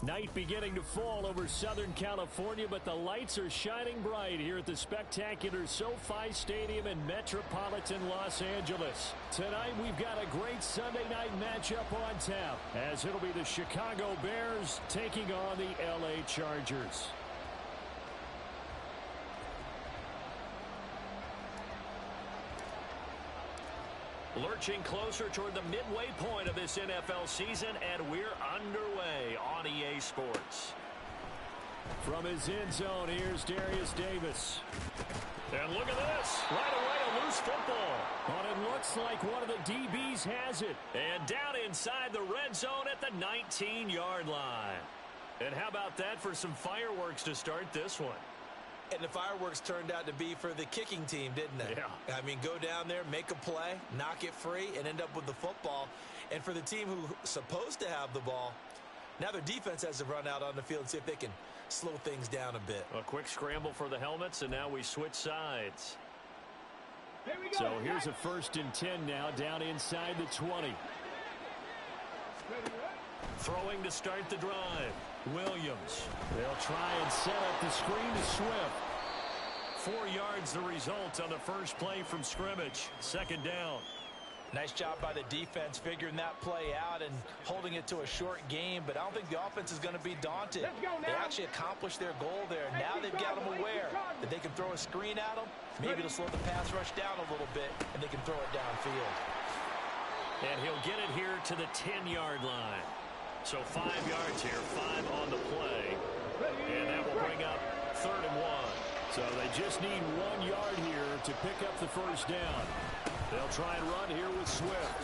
Night beginning to fall over Southern California, but the lights are shining bright here at the spectacular SoFi Stadium in metropolitan Los Angeles. Tonight we've got a great Sunday night matchup on tap, as it'll be the Chicago Bears taking on the LA Chargers. Lurching closer toward the midway point of this NFL season, and we're underway on EA Sports. From his end zone, here's Darius Davis. And look at this. Right away, a loose football. But it looks like one of the DBs has it. And down inside the red zone at the 19-yard line. And how about that for some fireworks to start this one? And the fireworks turned out to be for the kicking team, didn't they? Yeah. I mean, go down there, make a play, knock it free, and end up with the football. And for the team who's supposed to have the ball, now their defense has to run out on the field and see if they can slow things down a bit. A quick scramble for the helmets, and now we switch sides. So here's a 1st and 10 now, down inside the 20. Throwing to start the drive. Williams. They'll try and set up the screen to Swift. 4 yards the result on the first play from scrimmage. 2nd down. Nice job by the defense figuring that play out and holding it to a short game, but I don't think the offense is going to be daunted. They actually accomplished their goal there. Now they've got them aware that they can throw a screen at them. Maybe it'll slow the pass rush down a little bit, and they can throw it downfield. And he'll get it here to the 10-yard line. So 5 yards here, 5 on the play. And that will bring up 3rd and 1. So they just need 1 yard here to pick up the first down. They'll try and run here with Swift.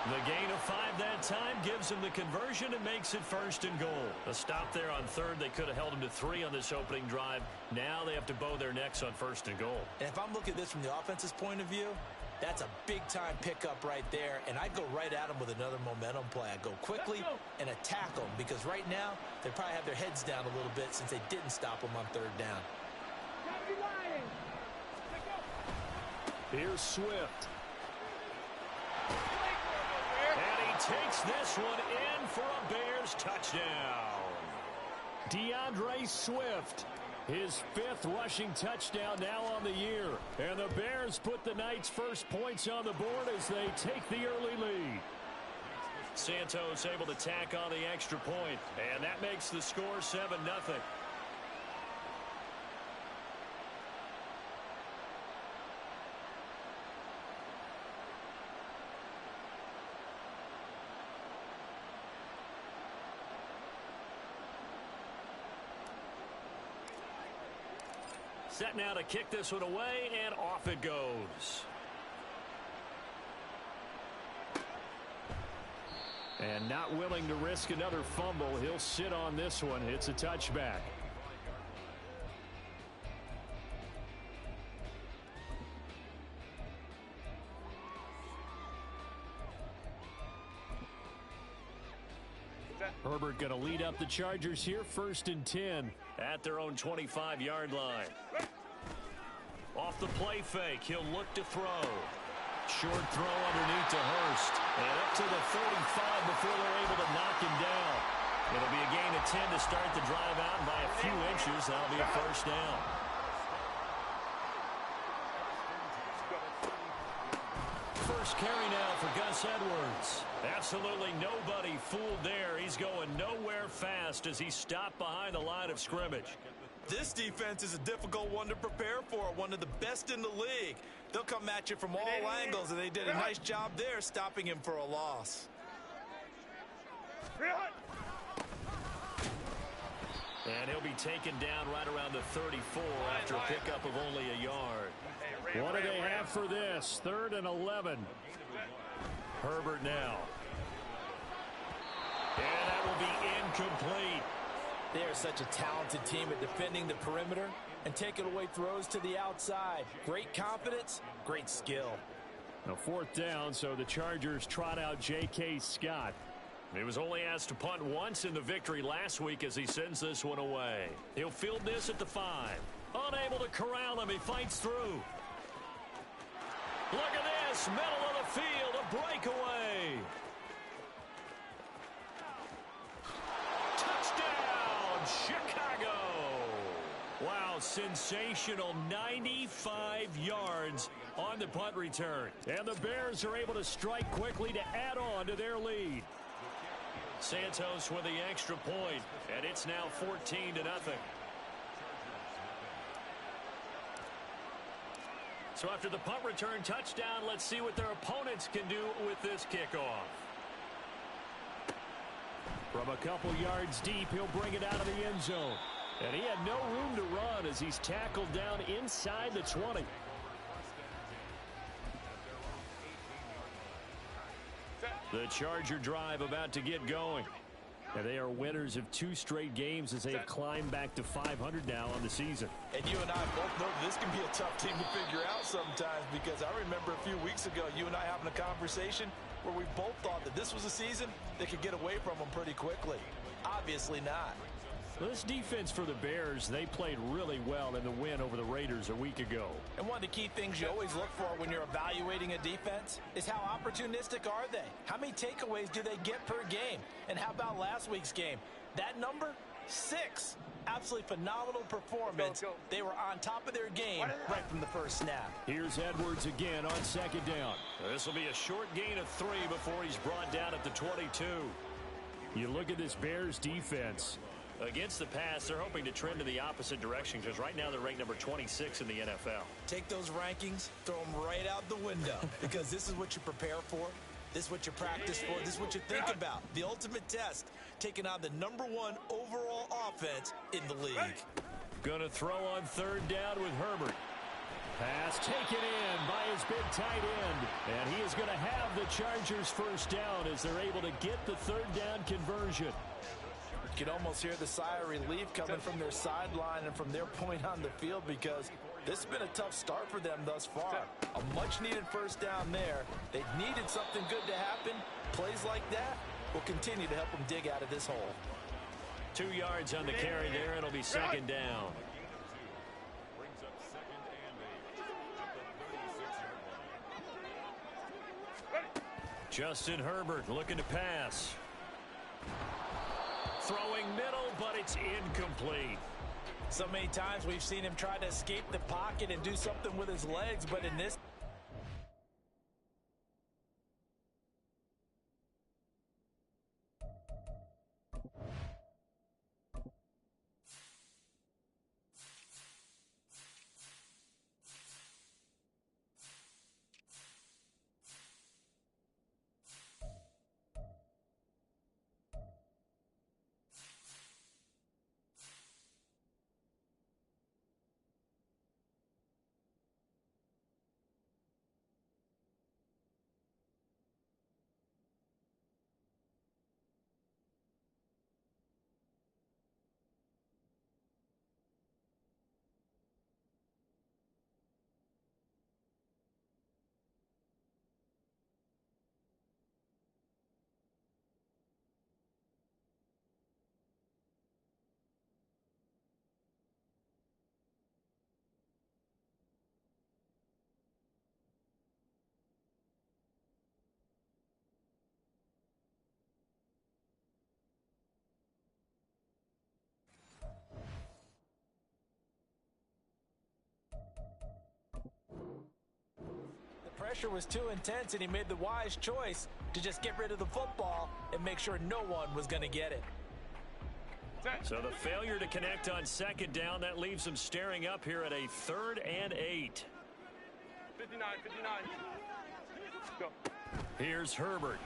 The gain of 5 that time gives them the conversion and makes it 1st and goal. A stop there on 3rd. They could have held them to 3 on this opening drive. Now they have to bow their necks on 1st and goal. And if I'm looking at this from the offense's point of view, that's a big-time pickup right there, and I'd go right at them with another momentum play. I'd go quickly and attack them, because right now they probably have their heads down a little bit since they didn't stop them on 3rd down. Here's Swift. And he takes this one in for a Bears touchdown. DeAndre Swift. His 5th rushing touchdown now on the year. And the Bears put the night's first points on the board as they take the early lead. Santos able to tack on the extra point. And that makes the score 7-0. Set now to kick this one away, and off it goes. And not willing to risk another fumble, he'll sit on this one. It's a touchback. Herbert going to lead up the Chargers here, 1st and 10 at their own 25-yard line. Off the play fake, he'll look to throw. Short throw underneath to Hurst. And up to the 35 before they're able to knock him down. It'll be a gain of 10 to start the drive out, and by a few inches, that'll be a 1st down. First carry now for Gus Edwards. Absolutely nobody fooled there. He's going nowhere fast as he stopped behind the line of scrimmage. This defense is a difficult one to prepare for, one of the best in the league. They'll come at you from all angles, and they did a nice job there stopping him for a loss. And he'll be taken down right around the 34 after a pickup of only a yard. What do they have for this? 3rd and 11. Herbert now. And that will be incomplete. They are such a talented team at defending the perimeter and taking away throws to the outside. Great confidence, great skill. Now 4th down, so the Chargers trot out J.K. Scott. He was only asked to punt once in the victory last week as he sends this one away. He'll field this at the 5. Unable to corral him, he fights through. Look at this, middle of the field, a breakaway. now sensational 95 yards on the punt return. And the Bears are able to strike quickly to add on to their lead. Santos with the extra point, and it's now 14-0. So after the punt return touchdown, let's see what their opponents can do with this kickoff. From a couple yards deep, he'll bring it out of the end zone. And he had no room to run as he's tackled down inside the 20. The Charger drive about to get going. And they are winners of 2 straight games as they have climbed back to 500 now on the season. And you and I both know this can be a tough team to figure out sometimes, because I remember a few weeks ago you and I having a conversation where we both thought that this was a season that could get away from them pretty quickly. Obviously not. Well, this defense for the Bears, they played really well in the win over the Raiders a week ago. And one of the key things you always look for when you're evaluating a defense is how opportunistic are they? How many takeaways do they get per game? And how about last week's game? That number, 6. Absolutely phenomenal performance. They were on top of their game right from the first snap. Here's Edwards again on second down. This will be a short gain of 3 before he's brought down at the 22. You look at this Bears defense. Against the pass, they're hoping to trend in the opposite direction because right now they're ranked number 26 in the NFL. Take those rankings, throw them right out the window, because this is what you prepare for. This is what you practice for. This is what you think about. The ultimate test, taking on the #1 overall offense in the league. Gonna throw on third down with Herbert. Pass taken in by his big tight end. And he is going to have the Chargers first down as they're able to get the third down conversion. You can almost hear the sigh of relief coming from their sideline and from their point on the field, because this has been a tough start for them thus far. A much-needed first down there. They needed something good to happen. Plays like that will continue to help them dig out of this hole. 2 yards on the carry there. It'll be second down. Justin Herbert looking to pass. Throwing middle, but it's incomplete. So many times we've seen him try to escape the pocket and do something with his legs, but in this... Pressure was too intense, and he made the wise choice to just get rid of the football and make sure no one was going to get it. So the failure to connect on second down, that leaves them staring up here at a 3rd and 8. 59. Go. Here's Herbert.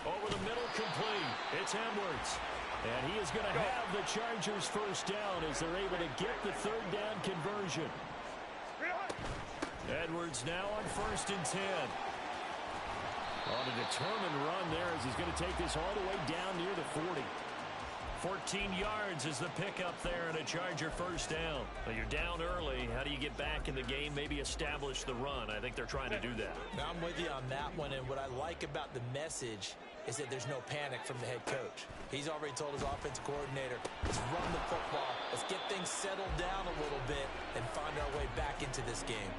Over the middle, complete. It's Edwards. And he is going to have the Chargers first down as they're able to get the third down conversion. Edwards now on 1st and 10. On a determined run there as he's going to take this all the way down near the 40. 14 yards is the pickup there and a Charger first down. Well, you're down early. How do you get back in the game? Maybe establish the run. I think they're trying to do that. I'm with you on that one, and what I like about the message is that there's no panic from the head coach. He's already told his offensive coordinator, let's run the football. Let's get things settled down a little bit and find our way back into this game.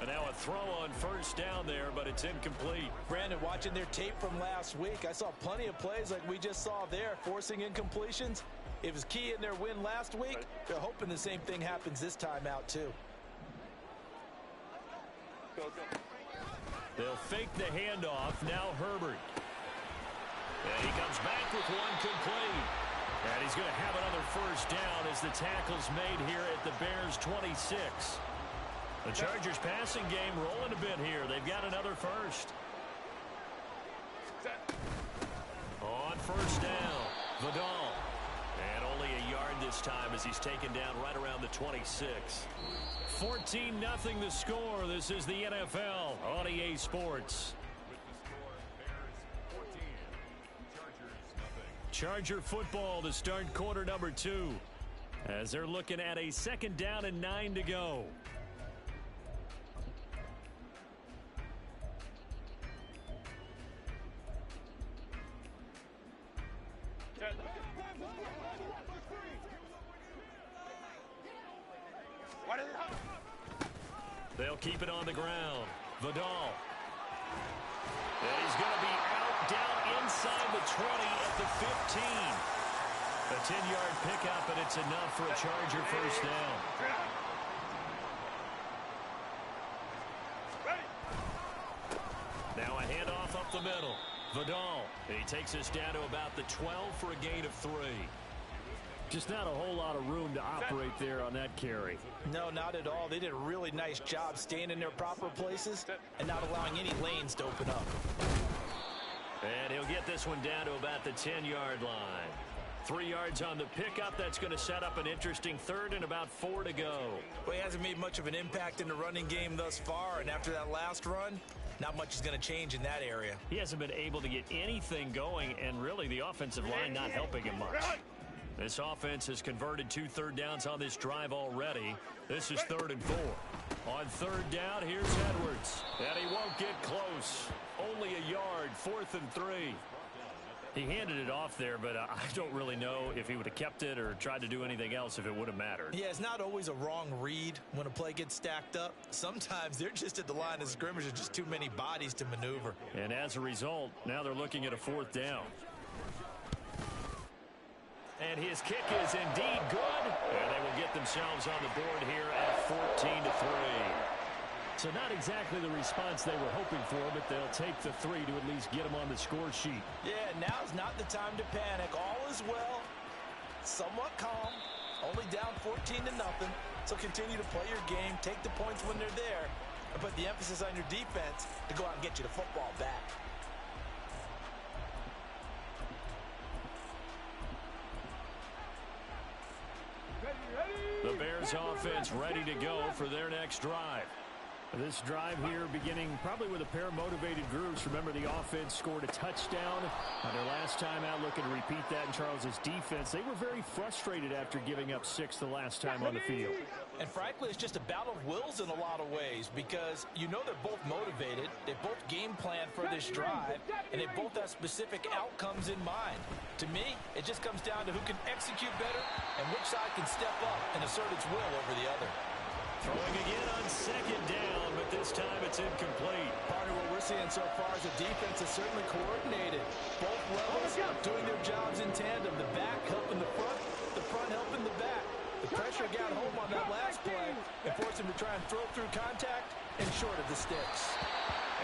And now a throw on first down there, but it's incomplete. Brandon, watching their tape from last week, I saw plenty of plays like we just saw there, forcing incompletions. It was key in their win last week. They're hoping the same thing happens this time out, too. They'll fake the handoff. Now Herbert. And he comes back with one complete. And he's going to have another first down as the tackle's made here at the Bears' 26. The Chargers passing game rolling a bit here. They've got another first. On first down, Vidal. And only a yard this time as he's taken down right around the 26. 14-0 the score. This is the NFL on EA Sports. Charger football to start quarter number 2. As they're looking at a 2nd down and 9 to go. They'll keep it on the ground. Vidal. And he's going to be out down inside the 20 at the 15. A 10-yard pickup, and it's enough for a Charger first down. Now a handoff up the middle. Vidal. And he takes us down to about the 12 for a gain of 3. Just not a whole lot of room to operate there on that carry. No, not at all. They did a really nice job staying in their proper places and not allowing any lanes to open up. And he'll get this one down to about the 10-yard line. 3 yards on the pickup. That's going to set up an interesting 3rd and about 4 to go. Well, he hasn't made much of an impact in the running game thus far, and after that last run, not much is going to change in that area. He hasn't been able to get anything going, and really the offensive line not helping him much. This offense has converted 2 third downs on this drive already. This is 3rd and 4. On 3rd down, here's Edwards. And he won't get close. Only a yard, 4th and 3. He handed it off there, but I don't really know if he would have kept it or tried to do anything else if it would have mattered. Yeah, it's not always a wrong read when a play gets stacked up. Sometimes they're just at the line of scrimmage. There's just too many bodies to maneuver. And as a result, now they're looking at a 4th down. And his kick is indeed good. And they will get themselves on the board here at 14 to 3. So not exactly the response they were hoping for, but they'll take the 3 to at least get them on the score sheet. Yeah, now's not the time to panic. All is well. Somewhat calm. Only down 14 to 0. So continue to play your game. Take the points when they're there. And put the emphasis on your defense to go out and get you the football back. The Bears offense ready to go for their next drive. This drive here beginning probably with a pair of motivated groups. Remember, the offense scored a touchdown on their last time out. Looking to repeat that in Charles's defense. They were very frustrated after giving up 6 the last time on the field. And frankly, it's just a battle of wills in a lot of ways because you know they're both motivated. They both game plan for this drive, and they both have specific outcomes in mind. To me, it just comes down to who can execute better and which side can step up and assert its will over the other. Throwing again on 2nd down, but this time it's incomplete. Part of what we're seeing so far is the defense is certainly coordinated. Both levels doing their jobs in tandem. The back helping the front helping the back. The pressure got home on that last play and forced him to try and throw through contact and short of the sticks.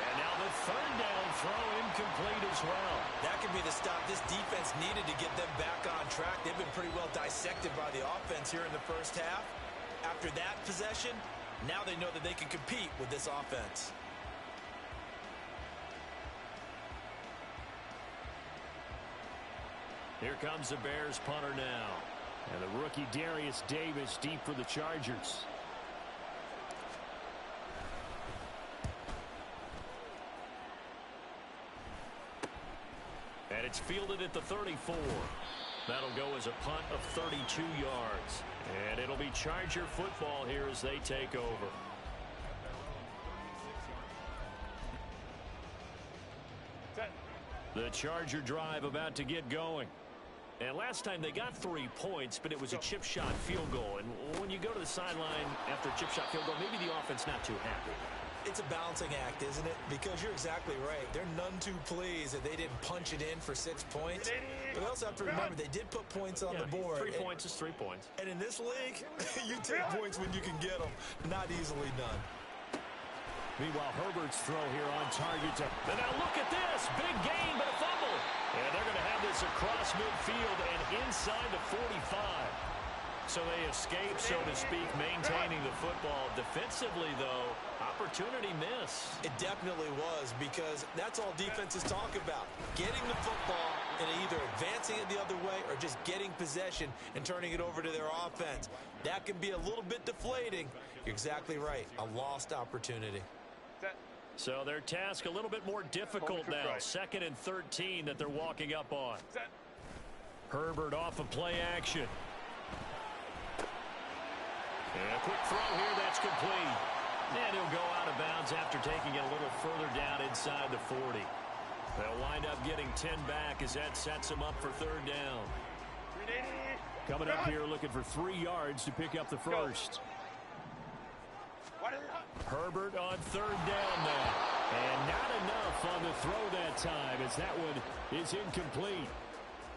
And now the 3rd down throw incomplete as well. That could be the stop this defense needed to get them back on track. They've been pretty well dissected by the offense here in the first half. After that possession, now they know that they can compete with this offense. Here comes the Bears punter now. And the rookie Darius Davis deep for the Chargers. And it's fielded at the 34. That'll go as a punt of 32 yards. And it'll be Charger football here as they take over. The Charger drive about to get going. And last time they got 3 points, but it was a chip shot field goal. And when you go to the sideline after a chip shot field goal, maybe the offense not too happy. It's a balancing act, isn't it? Because you're exactly right. They're none too pleased that they didn't punch it in for 6 points. But they also have to remember they did put points on the board. 3 points is 3 points. And in this league, you take points when you can get them. Not easily done. Meanwhile, Herbert's throw here on target. And now look at this. Big gain, but a fumble. And they're going to have this across midfield and inside the 45. So they escape, so to speak, maintaining the football. Defensively, though, opportunity miss. It definitely was, because that's all defenses talk about. Getting the football and either advancing it the other way or just getting possession and turning it over to their offense. That can be a little bit deflating. You're exactly right. A lost opportunity. So their task a little bit more difficult now. 2nd and 13 that they're walking up on. Herbert off of play action. And a quick throw here, that's complete. And he'll go out of bounds after taking it a little further down inside the 40. They'll wind up getting 10 back as that sets them up for 3rd down. Coming up here looking for 3 yards to pick up the first. Herbert on 3rd down now. And not enough on the throw that time as that one is incomplete.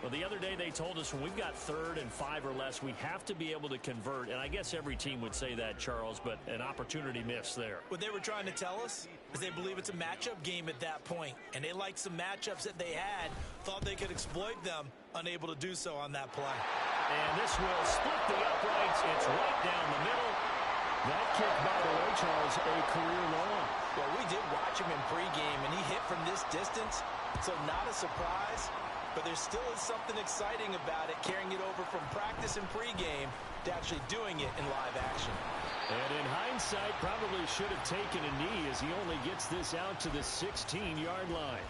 Well, the other day they told us when we've got 3rd and 5 or less, we have to be able to convert. And I guess every team would say that, Charles, but an opportunity miss there. What they were trying to tell us is they believe it's a matchup game at that point. And they liked some matchups that they had, thought they could exploit them, unable to do so on that play. And this will split the uprights. It's right down the middle. That kick, by the way, Charles, a career long. Well, we did watch him in pregame, and he hit from this distance, so not a surprise. But there still is something exciting about it, carrying it over from practice and pregame to actually doing it in live action. And in hindsight, probably should have taken a knee as he only gets this out to the 16-yard line.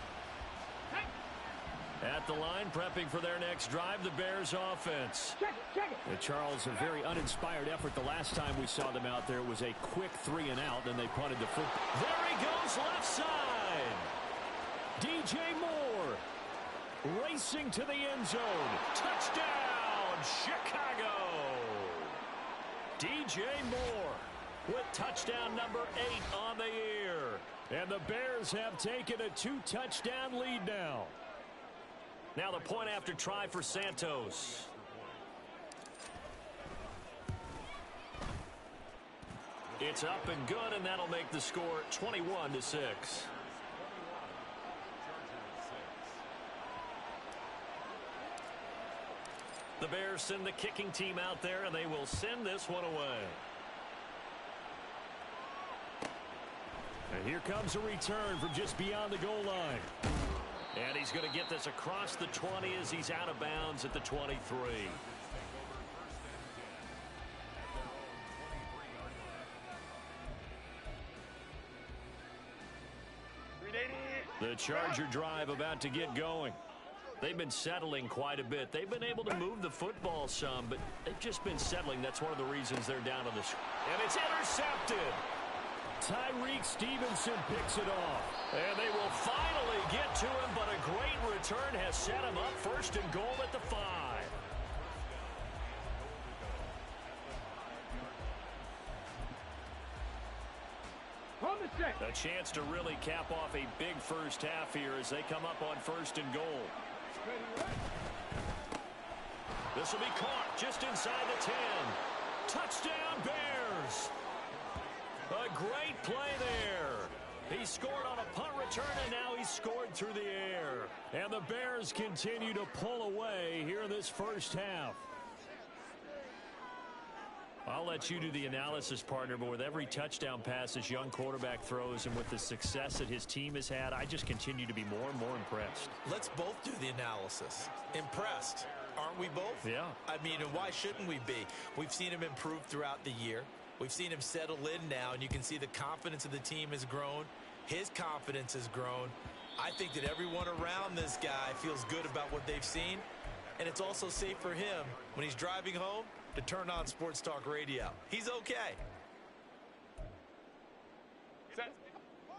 At the line, prepping for their next drive, the Bears offense. Charles, a very uninspired effort the last time we saw them out there. It was a quick 3 and out, then they punted the football. There he goes, left side. DJ Moore racing to the end zone. Touchdown, Chicago. DJ Moore with touchdown number 8 on the year. And the Bears have taken a 2-touchdown lead now. Now the point after try for Santos. It's up and good, and that'll make the score 21-6. The Bears send the kicking team out there, and they will send this one away. And here comes a return from just beyond the goal line. And he's going to get this across the 20 as he's out of bounds at the 23. The Charger drive about to get going. They've been settling quite a bit. They've been able to move the football some, but they've just been settling. That's one of the reasons they're down on this. And it's intercepted. Tyreek Stevenson picks it off. And they will finally get to him, but a great return has set him up 1st and goal at the 5. A chance to really cap off a big first half here as they come up on 1st and goal. This will be caught just inside the 10. Touchdown, Bears. A great play there. He scored on a punt return, and now he's scored through the air. And the Bears continue to pull away here in this first half. I'll let you do the analysis, partner, but with every touchdown pass this young quarterback throws and with the success that his team has had, I just continue to be more and more impressed. Let's both do the analysis. Impressed. Aren't we both? Yeah. I mean, and why shouldn't we be? We've seen him improve throughout the year. We've seen him settle in now, and you can see the confidence of the team has grown. His confidence has grown. I think that everyone around this guy feels good about what they've seen, and it's also safe for him when he's driving home to turn on Sports Talk Radio. He's okay.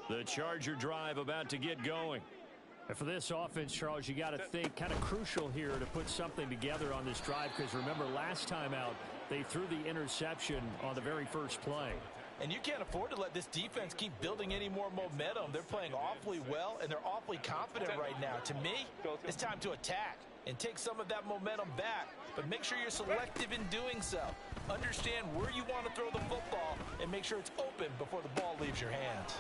The Charger drive about to get going. And for this offense, Charles, you got to think kind of crucial here to put something together on this drive, because remember last time out, they threw the interception on the very first play. And you can't afford to let this defense keep building any more momentum. They're playing awfully well, and they're awfully confident right now. To me, it's time to attack and take some of that momentum back. But make sure you're selective in doing so. Understand where you want to throw the football and make sure it's open before the ball leaves your hands.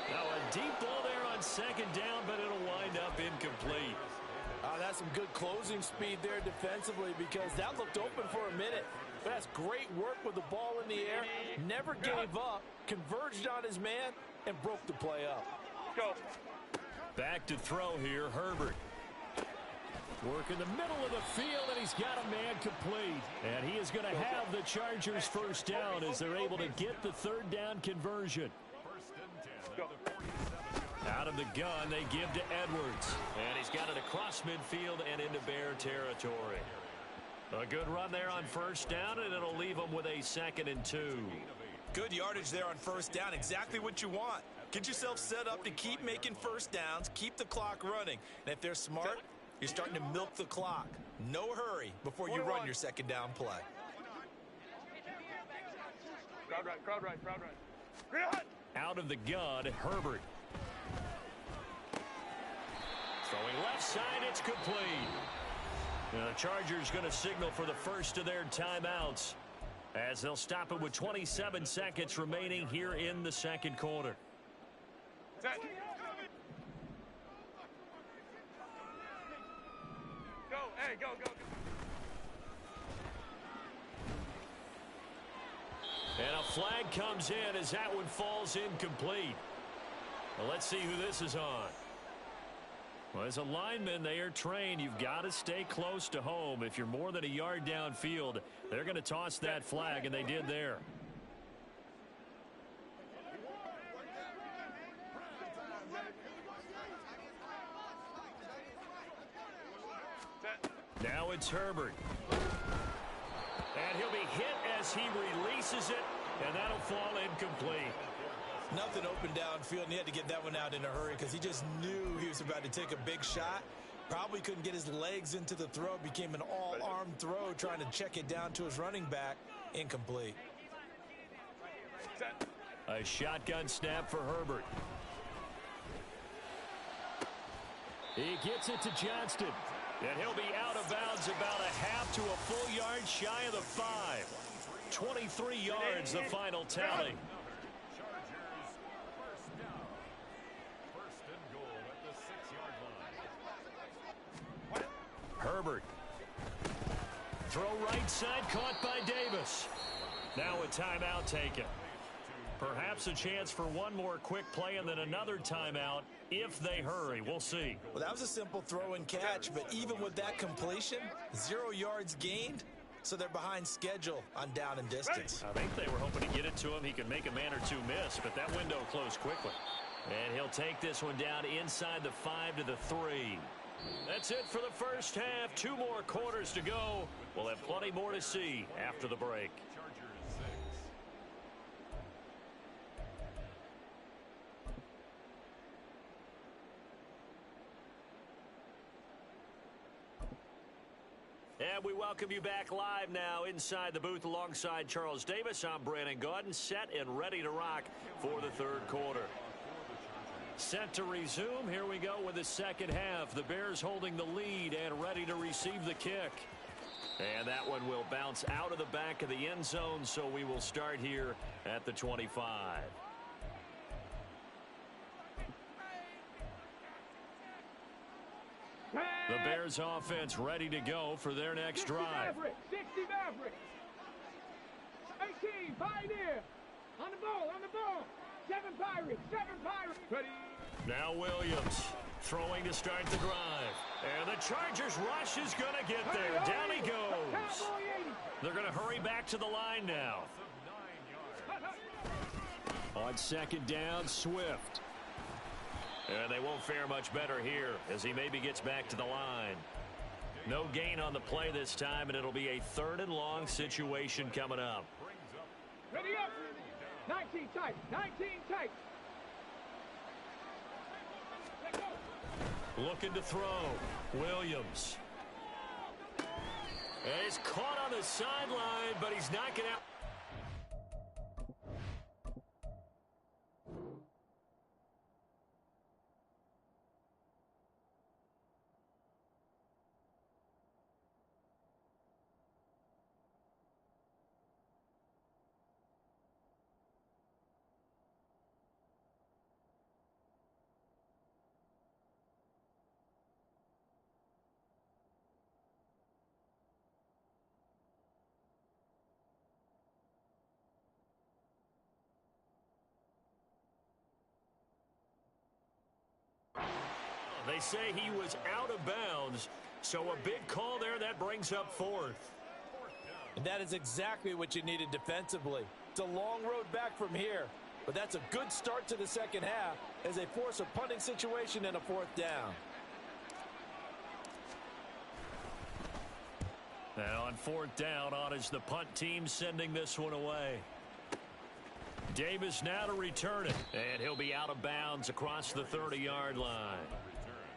Now a deep ball there on second down, but it'll wind up incomplete. That's some good closing speed there defensively, because that looked open for a minute. But that's great work with the ball in the air. Never gave up, converged on his man, and broke the play up. Go. Back to throw here, Herbert. Work in the middle of the field, and he's got a man complete. And he is going to have the Chargers first down as they're able to get the third down conversion. Go. Out of the gun, they give to Edwards. And he's got it across midfield and into Bear territory. A good run there on first down, and it'll leave them with a 2nd and 2. Good yardage there on first down. Exactly what you want. Get yourself set up to keep making first downs, keep the clock running. And if they're smart, you're starting to milk the clock. No hurry before you run your second down play. Crowd right, crowd right, crowd right. Out of the gun, Herbert. Throwing left side, it's complete. Now the Chargers going to signal for the first of their timeouts as they'll stop it with 27 seconds remaining here in the second quarter. Set. Go, hey, go, go, go. And a flag comes in as that one falls incomplete. Well, let's see who this is on. Well, as a lineman, they are trained. You've got to stay close to home. If you're more than a yard downfield, they're going to toss that flag, and they did there. Now it's Herbert. And he'll be hit as he releases it, and that'll fall incomplete. Nothing open downfield, and he had to get that one out in a hurry because he just knew he was about to take a big shot. Probably couldn't get his legs into the throw. Became an all-arm throw, trying to check it down to his running back. Incomplete. A shotgun snap for Herbert. He gets it to Johnston. And he'll be out of bounds about a half to a full yard shy of the 5. 23 yards, the final tally. Herbert. Throw right side, caught by Davis. Now a timeout taken. Perhaps a chance for one more quick play and then another timeout if they hurry. We'll see. Well, that was a simple throw and catch, but even with that completion, 0 yards gained, so they're behind schedule on down and distance. I think they were hoping to get it to him. He could make a man or two miss, but that window closed quickly. And he'll take this one down inside the 5 to the 3. That's it for the first half. 2 more quarters to go. We'll have plenty more to see after the break. And we welcome you back live now inside the booth alongside Charles Davis. I'm Brandon Gaudin, set and ready to rock for the third quarter. Set to resume. Here we go with the second half. The Bears holding the lead and ready to receive the kick. And that one will bounce out of the back of the end zone, so we will start here at the 25. The Bears offense ready to go for their next drive. 60 Maverick. 18 Pioneer. On the ball. 7 Pirates. Ready. Now Williams throwing to start the drive. And the Chargers rush is going to get there. Down he goes. They're going to hurry back to the line now. On second down, Swift. And they won't fare much better here as he maybe gets back to the line. No gain on the play this time, and it'll be a 3rd and long situation coming up. Ready up. 19 tight. Looking to throw. Williams. And he's caught on the sideline, but he's not going out. They say he was out of bounds, so a big call there that brings up fourth. And that is exactly what you needed defensively. It's a long road back from here, but that's a good start to the second half as they force a punting situation and a fourth down. Now on fourth down, on is the punt team sending this one away. Davis now to return it, and he'll be out of bounds across the 30-yard line.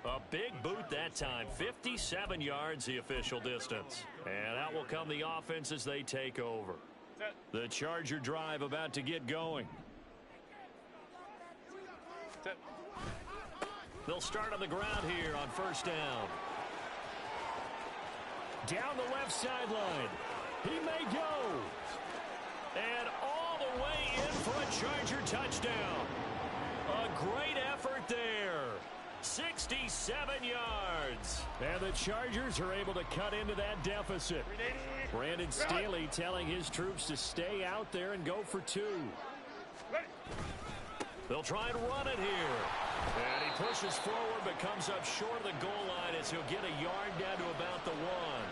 A big boot that time, 57 yards the official distance. And out will come the offense as they take over. The Charger drive about to get going. They'll start on the ground here on first down. Down the left sideline. He may go. And all the way in for a Charger touchdown. A great effort there. 67 yards. And the Chargers are able to cut into that deficit. Brandon Staley telling his troops to stay out there and go for two. They'll try and run it here. And he pushes forward but comes up short of the goal line as he'll get a yard down to about the one.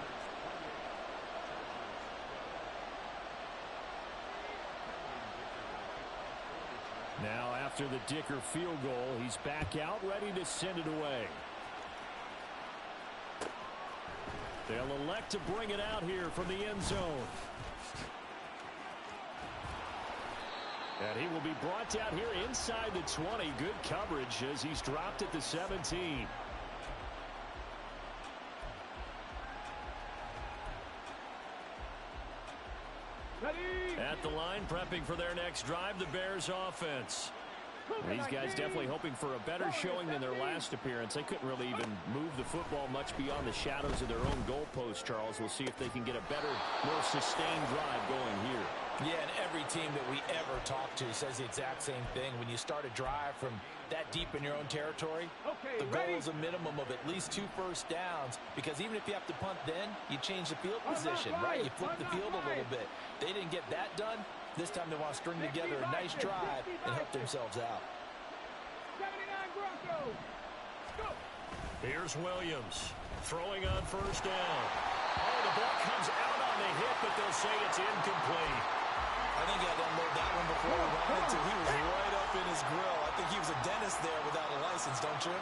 Now after the Dicker field goal, he's back out ready to send it away. They'll elect to bring it out here from the end zone. And he will be brought down here inside the 20. Good coverage as he's dropped at the 17. At the line, prepping for their next drive, the Bears offense. These guys definitely hoping for a better showing than their last appearance. They couldn't really even move the football much beyond the shadows of their own goalpost, Charles. We'll see if they can get a better, more sustained drive going here. Yeah, and every team that we ever talk to says the exact same thing. When you start a drive from that deep in your own territory, the goal is a minimum of at least 2 first downs, because even if you have to punt then, you change the field position, right? You flip the field a little bit. They didn't get that done. This time they want to string together a nice drive and help themselves out. 79 Broncos. Go. Here's Williams throwing on first down. Oh, the ball comes out on the hit, but they'll say it's incomplete. I think he had to unload that one before he wanted to. He was right up in his grill. I think he was a dentist there without a license, don't you?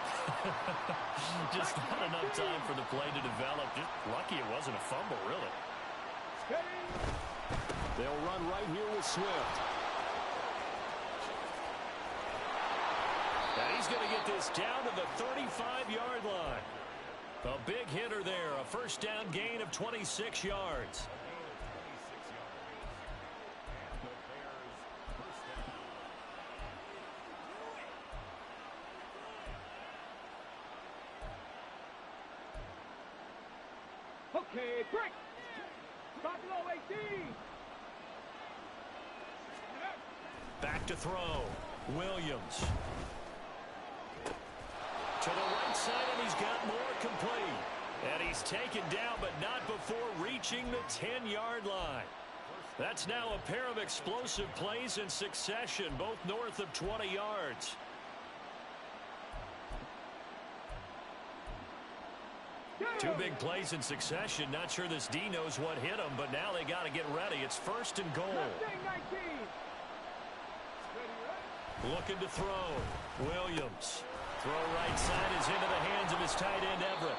Just not enough time for the play to develop. Just lucky it wasn't a fumble, really. They'll run right here with Swift. And he's going to get this down to the 35-yard line. A big hitter there, a first down gain of 26 yards. Okay, break. Buffalo 18. Back to throw. Williams. To the right side, and he's got more complete. And he's taken down, but not before reaching the 10-yard line. That's now a pair of explosive plays in succession, both north of 20 yards. Two big plays in succession. Not sure this D knows what hit him, but now they got to get ready. It's first and goal. Looking to throw. Williams. Throw right side is into the hands of his tight end, Everett.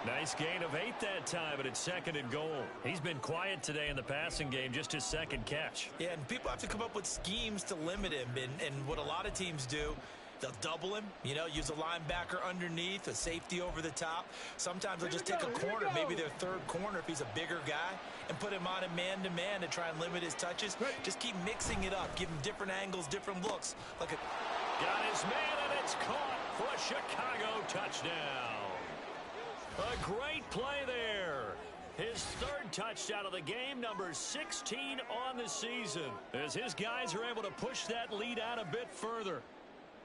Nice gain of 8 that time, but it's second and goal. He's been quiet today in the passing game, just his second catch. Yeah, and people have to come up with schemes to limit him, and what a lot of teams do, they'll double him, you know, use a linebacker underneath, a safety over the top. Sometimes they'll just take a corner, maybe their third corner if he's a bigger guy, and put him on a man-to-man to try and limit his touches. Just keep mixing it up, give him different angles, different looks. Like got his man, and it's caught for a Chicago touchdown. A great play there. His third touchdown of the game, number 16 on the season, as his guys are able to push that lead out a bit further.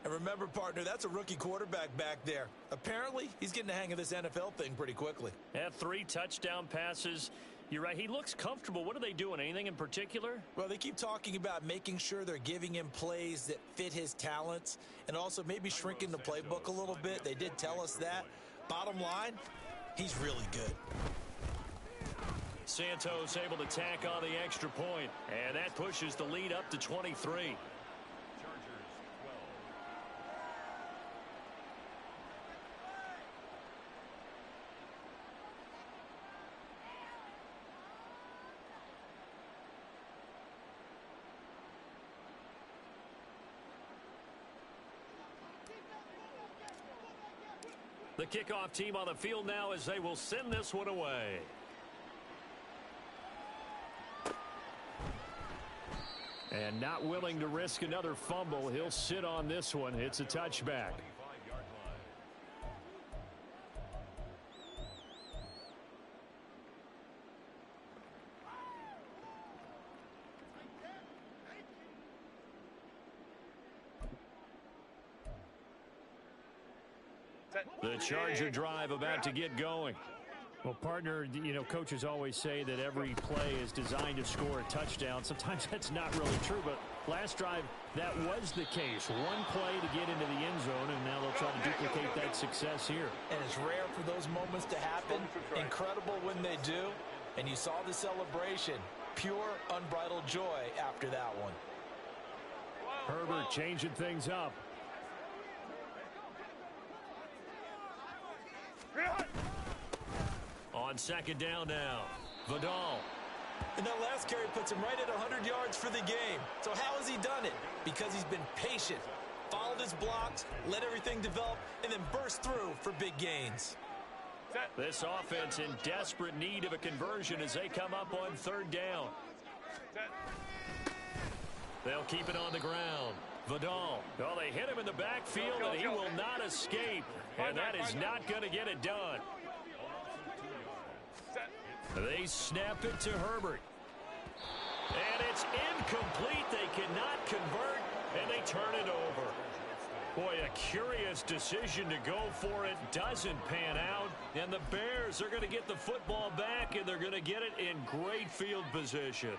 And remember, partner, that's a rookie quarterback back there. Apparently, he's getting the hang of this NFL thing pretty quickly. Had 3 touchdown passes You're right. He looks comfortable. What are they doing? Anything in particular? Well, they keep talking about making sure they're giving him plays that fit his talents and also maybe shrinking the playbook a little bit. They did tell us that. Bottom line, he's really good. Santos able to tack on the extra point, and that pushes the lead up to 23. The kickoff team on the field now as they will send this one away. And not willing to risk another fumble. He'll sit on this one. It's a touchback. The Charger drive about to get going. Well, partner, you know, coaches always say that every play is designed to score a touchdown. Sometimes that's not really true, but last drive, that was the case. One play to get into the end zone, and now they'll try to duplicate that success here. And it's rare for those moments to happen. Incredible when they do. And you saw the celebration. Pure, unbridled joy after that one. Herbert changing things up. On second down now, Vidal. And that last carry puts him right at 100 yards for the game. So how has he done it? Because he's been patient, followed his blocks, let everything develop, and then burst through for big gains. This offense in desperate need of a conversion as they come up on third down. They'll keep it on the ground. Vidal. Oh, they hit him in the backfield, and he will not escape. And that is not going to get it done. They snap it to Herbert. And it's incomplete. They cannot convert, and they turn it over. Boy, a curious decision to go for it. Doesn't pan out. And the Bears are going to get the football back, and they're going to get it in great field position.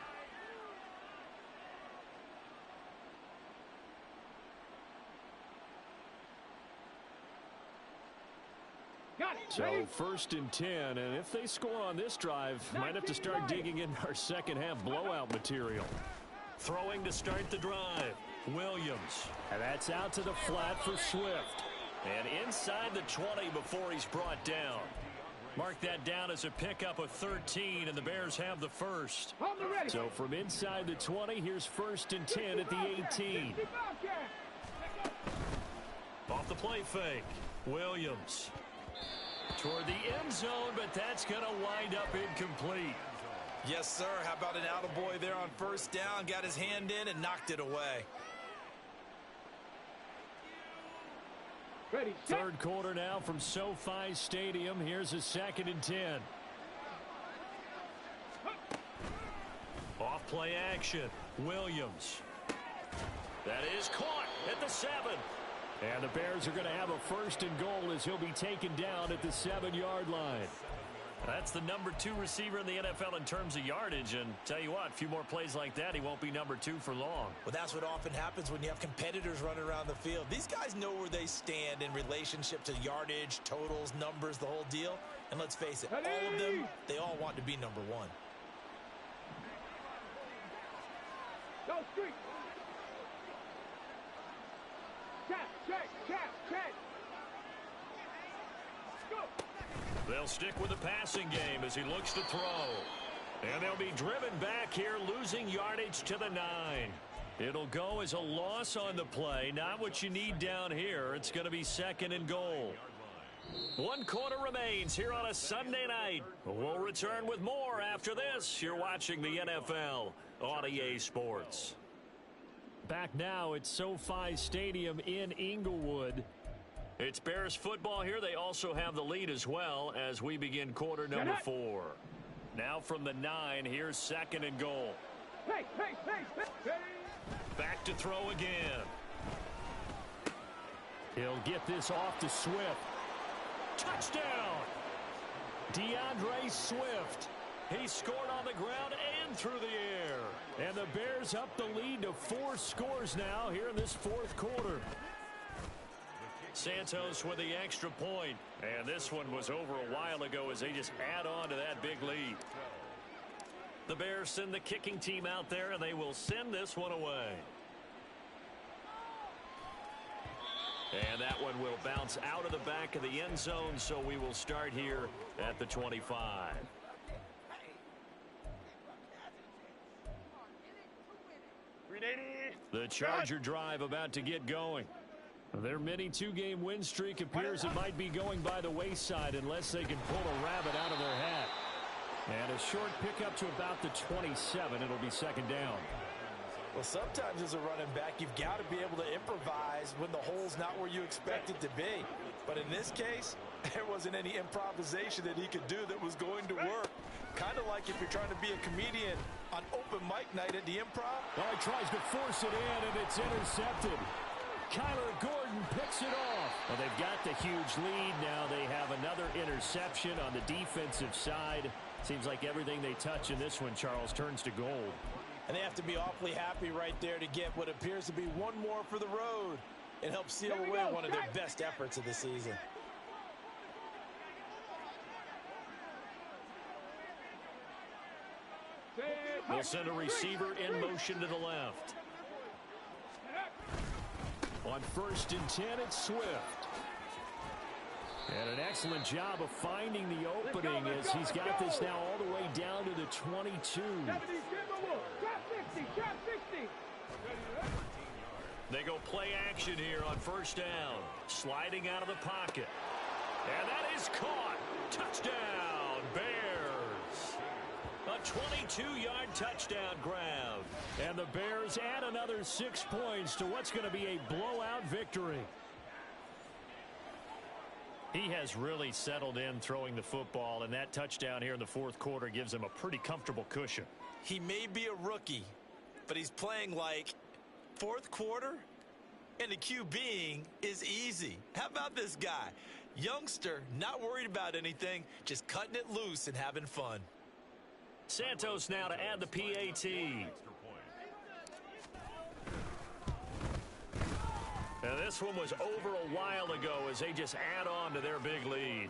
So first and 10, and if they score on this drive, might have to start digging in our second half blowout material. Throwing to start the drive, Williams. And that's out to the flat for Swift. And inside the 20 before he's brought down. Mark that down as a pickup of 13, and the Bears have the first. So from inside the 20, here's first and 10 at the 18. Off the play fake, Williams. Toward the end zone, but that's going to wind up incomplete. Yes, sir. How about an attaboy there on first down? Got his hand in and knocked it away. Third quarter now from SoFi Stadium. Here's a second and 10. Off play action. Williams. That is caught at the 7. And the Bears are going to have a first and goal as he'll be taken down at the 7-yard line. That's the number 2 receiver in the NFL in terms of yardage. And tell you what, a few more plays like that, he won't be number 2 for long. Well, that's what often happens when you have competitors running around the field. These guys know where they stand in relationship to yardage, totals, numbers, the whole deal. And let's face it, all of them, they all want to be number 1. Go street. Check. Go. They'll stick with the passing game as he looks to throw. And they'll be driven back here, losing yardage to the 9. It'll go as a loss on the play. Not what you need down here. It's going to be second and goal. 1 quarter remains here on a Sunday night. We'll return with more after this. You're watching the NFL on EA Sports. Back now at SoFi Stadium in Inglewood. It's Bears football here. They also have the lead as well as we begin quarter number 4. Now from the 9, here's second and goal. Hey. Back to throw again. He'll get this off to Swift. Touchdown! DeAndre Swift. He scored on the ground and through the air. And the Bears up the lead to 4 scores now here in this fourth quarter. Santos with the extra point. And this one was over a while ago as they just add on to that big lead. The Bears send the kicking team out there, and they will send this one away. And that one will bounce out of the back of the end zone, so we will start here at the 25. The Charger drive about to get going. Their mini 2-game win streak appears it might be going by the wayside unless they can pull a rabbit out of their hat. And a short pickup to about the 27. It'll be second down. Well, sometimes as a running back, you've got to be able to improvise when the hole's not where you expect it to be. But in this case, there wasn't any improvisation that he could do that was going to work. Kind of like if you're trying to be a comedian on open mic night at the Improv. Well, he tries to force it in, and it's intercepted. Kyler Gordon picks it off. Well, they've got the huge lead. Now they have another interception on the defensive side. Seems like everything they touch in this one, Charles, turns to gold. And they have to be awfully happy right there to get what appears to be one more for the road. It helps seal away one of their best efforts of the season. They'll send a receiver in motion to the left. On 1st and 10, it's Swift. And an excellent job of finding the opening as he's got this now all the way down to the 22. They go play action here on 1st down. Sliding out of the pocket. And that is caught. Touchdown, Bears. A 22-yard touchdown grab. And the Bears add another 6 points to what's going to be a blowout victory. He has really settled in throwing the football, and that touchdown here in the fourth quarter gives him a pretty comfortable cushion. He may be a rookie, but he's playing like fourth quarter, and the QBing is easy. How about this guy? Youngster, not worried about anything, just cutting it loose and having fun. Santos now to add the PAT. And this one was over a while ago as they just add on to their big lead.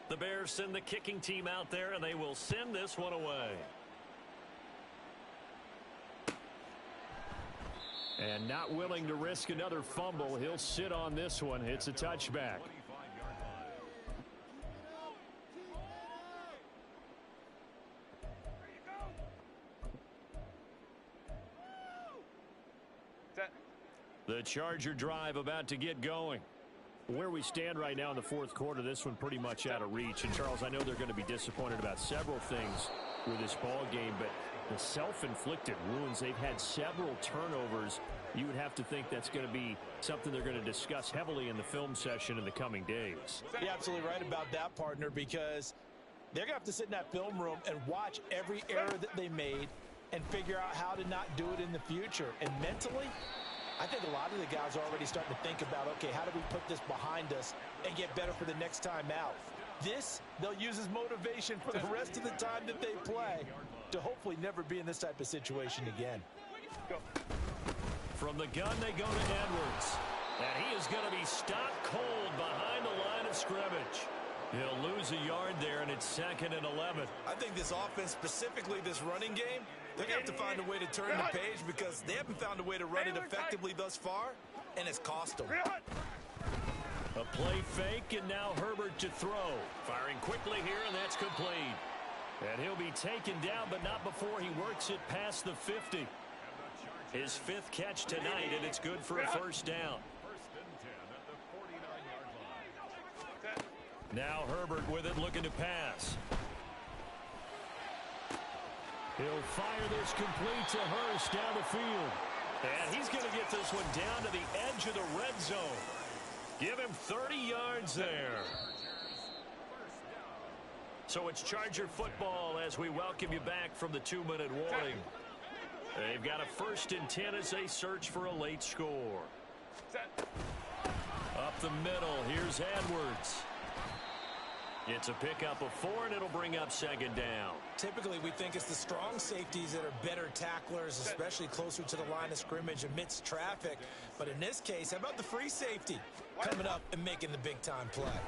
The Bears send the kicking team out there, and they will send this one away. And not willing to risk another fumble, he'll sit on this one. It's a touchback. The Charger drive about to get going. Where we stand right now in the fourth quarter, this one pretty much out of reach. And, Charles, I know they're going to be disappointed about several things with this ball game, but the self-inflicted wounds, they've had several turnovers. You would have to think that's going to be something they're going to discuss heavily in the film session in the coming days. You're absolutely right about that, partner, because they're going to have to sit in that film room and watch every error that they made and figure out how to not do it in the future. And mentally, I think a lot of the guys are already starting to think about, okay, how do we put this behind us and get better for the next time out? This, they'll use as motivation for the rest of the time that they play to hopefully never be in this type of situation again. Go. From the gun, they go to Edwards. And he is going to be stopped cold behind the line of scrimmage. He'll lose a yard there, and it's 2nd and 11. I think this offense, specifically this running game, they're going to have to find a way to turn the page because they haven't found a way to run it effectively thus far, and it's cost them. A play fake, and now Herbert to throw. Firing quickly here, and that's complete. And he'll be taken down, but not before he works it past the 50. His 5th catch tonight, and it's good for a 1st down. Now Herbert with it, looking to pass. He'll fire this complete to Hurst down the field. And he's going to get this one down to the edge of the red zone. Give him 30 yards there. So it's Charger football as we welcome you back from the 2-minute warning. They've got a 1st and 10 as they search for a late score. Set. Up the middle, here's Edwards. It's a pickup of 4, and it'll bring up 2nd down. Typically, we think it's the strong safeties that are better tacklers, especially closer to the line of scrimmage amidst traffic. But in this case, how about the free safety coming up and making the big-time play?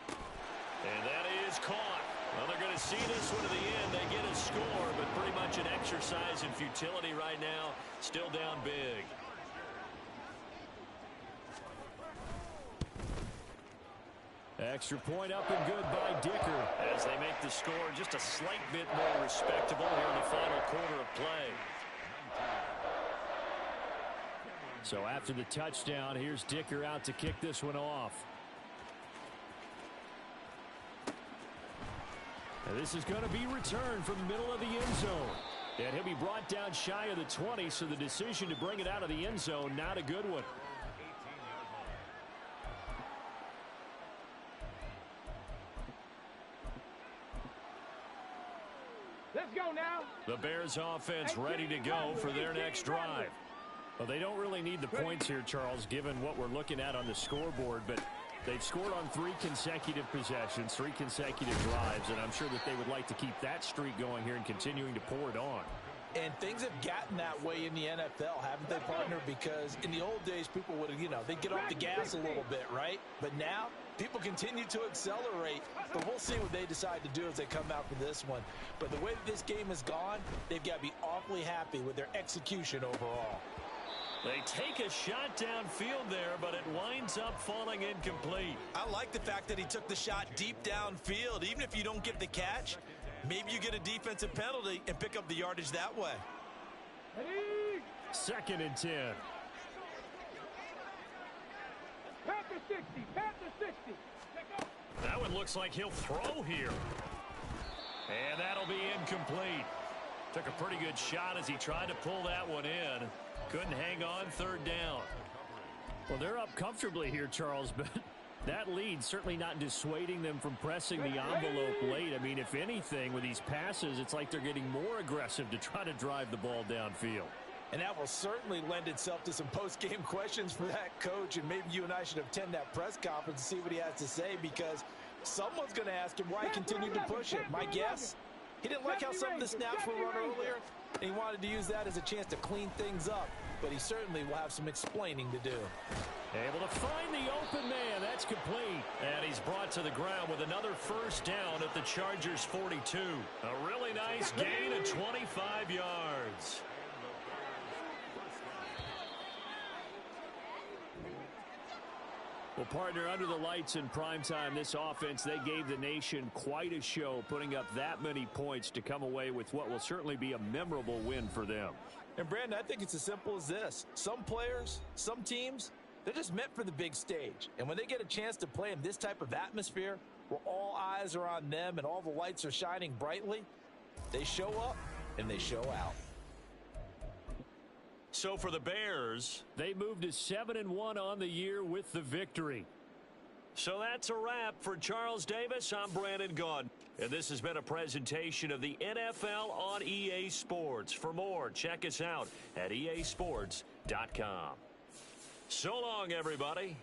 And that is caught. Well, they're going to see this one to the end. They get a score, but pretty much an exercise in futility right now. Still down big. Extra point up and good by Dicker as they make the score just a slight bit more respectable here in the final quarter of play. So after the touchdown, here's Dicker out to kick this one off. And this is going to be returned from the middle of the end zone. And he'll be brought down shy of the 20, so the decision to bring it out of the end zone, not a good one. Let's go now. The Bears offense ready to go for their next drive. Well, they don't really need the points here, Charles, given what we're looking at on the scoreboard, but they've scored on 3 consecutive possessions, 3 consecutive drives, and I'm sure that they would like to keep that streak going here and continuing to pour it on. And things have gotten that way in the NFL, haven't they, partner? Because in the old days, people would, they'd get off the gas a little bit, right? But now, people continue to accelerate. But we'll see what they decide to do as they come out for this one. But the way that this game has gone, they've got to be awfully happy with their execution overall. They take a shot downfield there, but it winds up falling incomplete. I like the fact that he took the shot deep downfield. Even if you don't get the catch, maybe you get a defensive penalty and pick up the yardage that way. 2nd and 10. Panther 60. Panther 60. That one looks like he'll throw here. And that'll be incomplete. Took a pretty good shot as he tried to pull that one in. Couldn't hang on 3rd down. Well, they're up comfortably here, Charles, but that lead certainly not dissuading them from pressing the envelope late. I mean, if anything, with these passes, it's like they're getting more aggressive to try to drive the ball downfield. And that will certainly lend itself to some post-game questions for that coach, and maybe you and I should attend that press conference and see what he has to say, because someone's going to ask him why he continued to push it. My guess, he didn't like how some of the snaps were run earlier, and he wanted to use that as a chance to clean things up. But he certainly will have some explaining to do. Able to find the open man. That's complete. And he's brought to the ground with another 1st down at the Chargers' 42. A really nice gain of 25 yards. Well, partner, under the lights in primetime, this offense, they gave the nation quite a show, putting up that many points to come away with what will certainly be a memorable win for them. And, Brandon, I think it's as simple as this. Some players, some teams, they're just meant for the big stage. And when they get a chance to play in this type of atmosphere where all eyes are on them and all the lights are shining brightly, they show up and they show out. So for the Bears, they moved to 7-1 on the year with the victory. So that's a wrap for Charles Davis. I'm Brandon Gaudin. And this has been a presentation of the NFL on EA Sports. For more, check us out at easports.com. So long, everybody.